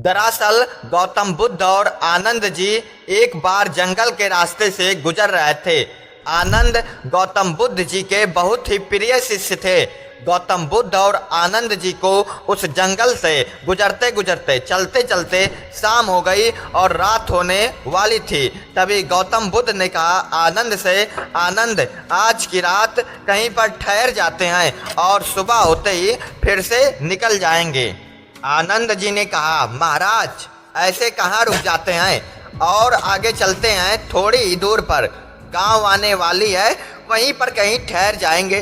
दरअसल गौतम बुद्ध और आनंद जी एक बार जंगल के रास्ते से गुजर रहे थे। आनंद गौतम बुद्ध जी के बहुत ही प्रिय शिष्य थे। गौतम बुद्ध और आनंद जी को उस जंगल से गुजरते गुजरते चलते चलते शाम हो गई और रात होने वाली थी। तभी गौतम बुद्ध ने कहा आनंद से, आनंद आज की रात कहीं पर ठहर जाते हैं और सुबह होते ही फिर से निकल जाएंगे। आनंद जी ने कहा महाराज ऐसे कहाँ रुक जाते हैं और आगे चलते हैं, थोड़ी ही दूर पर गांव आने वाली है, वहीं पर कहीं ठहर जाएंगे।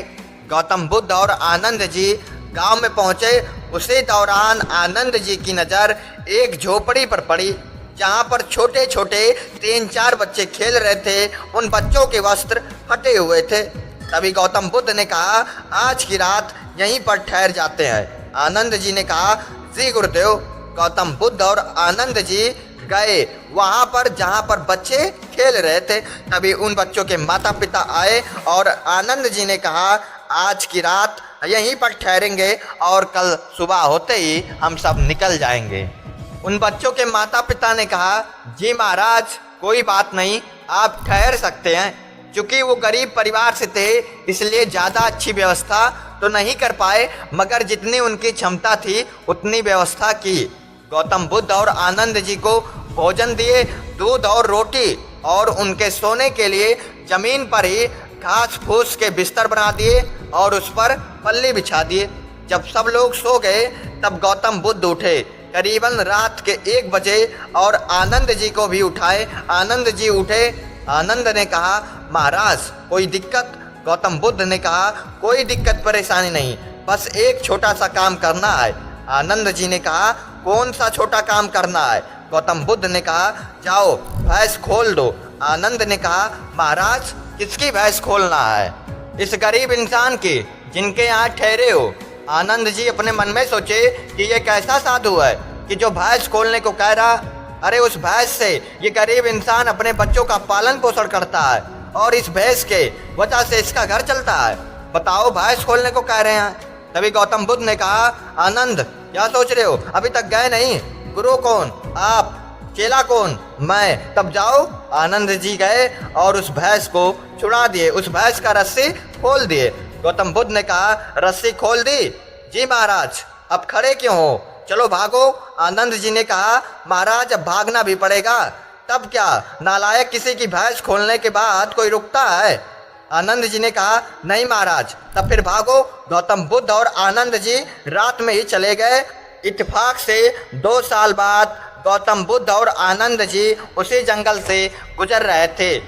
गौतम बुद्ध और आनंद जी गांव में पहुंचे। उसी दौरान आनंद जी की नज़र एक झोपड़ी पर पड़ी जहां पर छोटे छोटे 3-4 बच्चे खेल रहे थे। उन बच्चों के वस्त्र फटे हुए थे। तभी गौतम बुद्ध ने कहा आज की रात यहीं पर ठहर जाते हैं। आनंद जी ने कहा जी गुरुदेव। गौतम बुद्ध और आनंद जी गए वहां पर जहां पर बच्चे खेल रहे थे। तभी उन बच्चों के माता पिता आए और आनंद जी ने कहा आज की रात यहीं पर ठहरेंगे और कल सुबह होते ही हम सब निकल जाएंगे। उन बच्चों के माता पिता ने कहा जी महाराज कोई बात नहीं, आप ठहर सकते हैं। चूँकि वो गरीब परिवार से थे इसलिए ज़्यादा अच्छी व्यवस्था तो नहीं कर पाए, मगर जितनी उनकी क्षमता थी उतनी व्यवस्था की। गौतम बुद्ध और आनंद जी को भोजन दिए, दूध और रोटी, और उनके सोने के लिए जमीन पर ही घास फूस के बिस्तर बना दिए और उस पर पल्ली बिछा दिए। जब सब लोग सो गए तब गौतम बुद्ध उठे करीबन रात के 1 बजे और आनंद जी को भी उठाए। आनंद जी उठे। आनंद ने कहा महाराज कोई दिक्कत? गौतम बुद्ध ने कहा कोई दिक्कत परेशानी नहीं, बस एक छोटा सा काम करना है। आनंद जी ने कहा कौन सा छोटा काम करना है? गौतम बुद्ध ने कहा जाओ भैंस खोल दो। आनंद ने कहा महाराज किसकी भैंस खोलना है? इस गरीब इंसान की जिनके यहाँ ठहरे हो। आनंद जी अपने मन में सोचे कि ये कैसा साधु है कि जो भैंस खोलने को कह रहा। अरे उस भैंस से ये गरीब इंसान अपने बच्चों का पालन पोषण करता है और इस भैंस के वजह से इसका घर चलता है। बताओ भैंस खोलने को कह रहे हैं। तभी गौतम बुद्ध ने कहा आनंद क्या सोच रहे हो, अभी तक गए नहीं? गुरु कौन? आप। चेला कौन? मैं। तब जाओ। आनंद जी गए और उस भैंस को छुड़ा दिए, उस भैंस का रस्सी खोल दिए। गौतम बुद्ध ने कहा रस्सी खोल दी? जी महाराज। अब खड़े क्यों हो, चलो भागो। आनंद जी ने कहा महाराज अब भागना भी पड़ेगा। तब क्या नालायक, किसी की भैंस खोलने के बाद कोई रुकता है? आनंद जी ने कहा नहीं महाराज। तब फिर भागो। गौतम बुद्ध और आनंद जी रात में ही चले गए। इत्तेफाक से 2 साल बाद गौतम बुद्ध और आनंद जी उसी जंगल से गुजर रहे थे।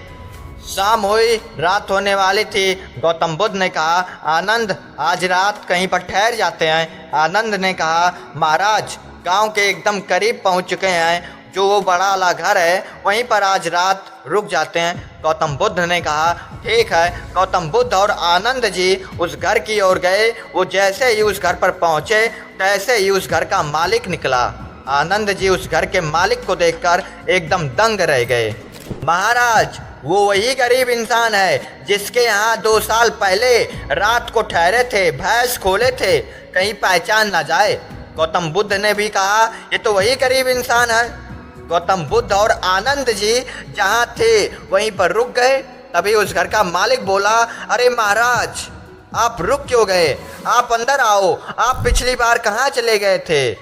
शाम हुई, रात होने वाली थी। गौतम बुद्ध ने कहा आनंद आज रात कहीं पर ठहर जाते हैं। आनंद ने कहा महाराज गांव के एकदम करीब पहुंच चुके हैं, जो वो बड़ा वाला घर है वहीं पर आज रात रुक जाते हैं। गौतम बुद्ध ने कहा ठीक है। गौतम बुद्ध और आनंद जी उस घर की ओर गए। वो जैसे ही उस घर पर पहुंचे तैसे ही उस घर का मालिक निकला। आनंद जी उस घर के मालिक को देखकर एकदम दंग रह गए। महाराज वो वही गरीब इंसान है जिसके यहाँ 2 साल पहले रात को ठहरे थे, भैंस खोले थे, कहीं पहचान ना जाए। गौतम बुद्ध ने भी कहा ये तो वही गरीब इंसान है। गौतम बुद्ध और आनंद जी जहाँ थे वहीं पर रुक गए। तभी उस घर का मालिक बोला अरे महाराज आप रुक क्यों गए? आप अंदर आओ, आप पिछली बार कहाँ चले गए थे?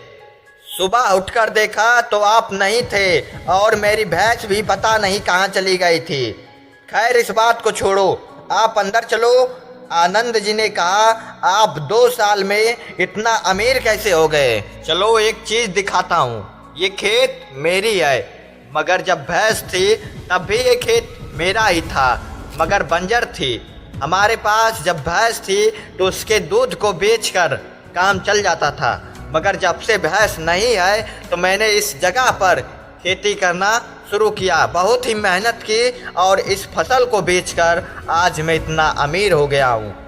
सुबह उठकर देखा तो आप नहीं थे और मेरी भैंस भी पता नहीं कहाँ चली गई थी। खैर इस बात को छोड़ो, आप अंदर चलो। आनंद जी ने कहा आप 2 साल में इतना अमीर कैसे हो गए? चलो एक चीज़ दिखाता हूँ। ये खेत मेरी है, मगर जब भैंस थी तब भी ये खेत मेरा ही था, मगर बंजर थी। हमारे पास जब भैंस थी तो उसके दूध को बेचकर काम चल जाता था, मगर जब से भैंस नहीं है तो मैंने इस जगह पर खेती करना शुरू किया। बहुत ही मेहनत की और इस फसल को बेचकर आज मैं इतना अमीर हो गया हूँ।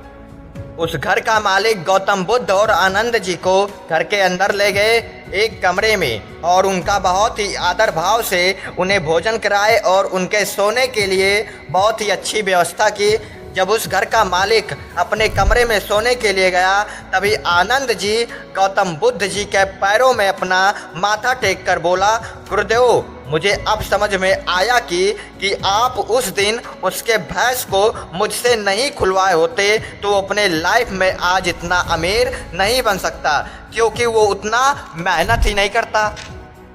उस घर का मालिक गौतम बुद्ध और आनंद जी को घर के अंदर ले गए एक कमरे में और उनका बहुत ही आदर भाव से उन्हें भोजन कराए और उनके सोने के लिए बहुत ही अच्छी व्यवस्था की। जब उस घर का मालिक अपने कमरे में सोने के लिए गया, तभी आनंद जी गौतम बुद्ध जी के पैरों में अपना माथा टेक कर बोला, गुरुदेव, मुझे अब समझ में आया कि आप उस दिन उसके भैंस को मुझसे नहीं खुलवाए होते तो अपने लाइफ में आज इतना अमीर नहीं बन सकता, क्योंकि वो उतना मेहनत ही नहीं करता,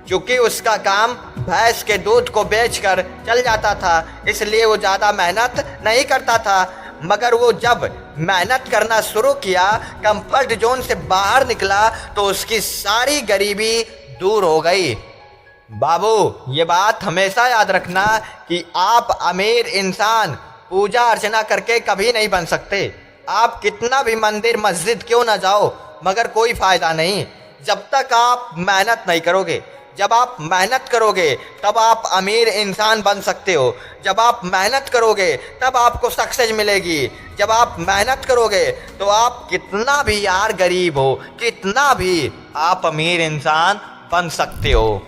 क्योंकि उसका काम भैंस के दूध को बेचकर चल जाता था, इसलिए वो ज़्यादा मेहनत नहीं करता था। मगर वो जब मेहनत करना शुरू किया, कंफर्ट जोन से बाहर निकला, तो उसकी सारी गरीबी दूर हो गई। बाबू, ये बात हमेशा याद रखना कि आप अमीर इंसान पूजा अर्चना करके कभी नहीं बन सकते। आप कितना भी मंदिर मस्जिद क्यों ना जाओ, मगर कोई फ़ायदा नहीं जब तक आप मेहनत नहीं करोगे। जब आप मेहनत करोगे तब आप अमीर इंसान बन सकते हो। जब आप मेहनत करोगे तब आपको सक्सेस मिलेगी। जब आप मेहनत करोगे तो आप कितना भी यार गरीब हो, कितना भी, आप अमीर इंसान बन सकते हो।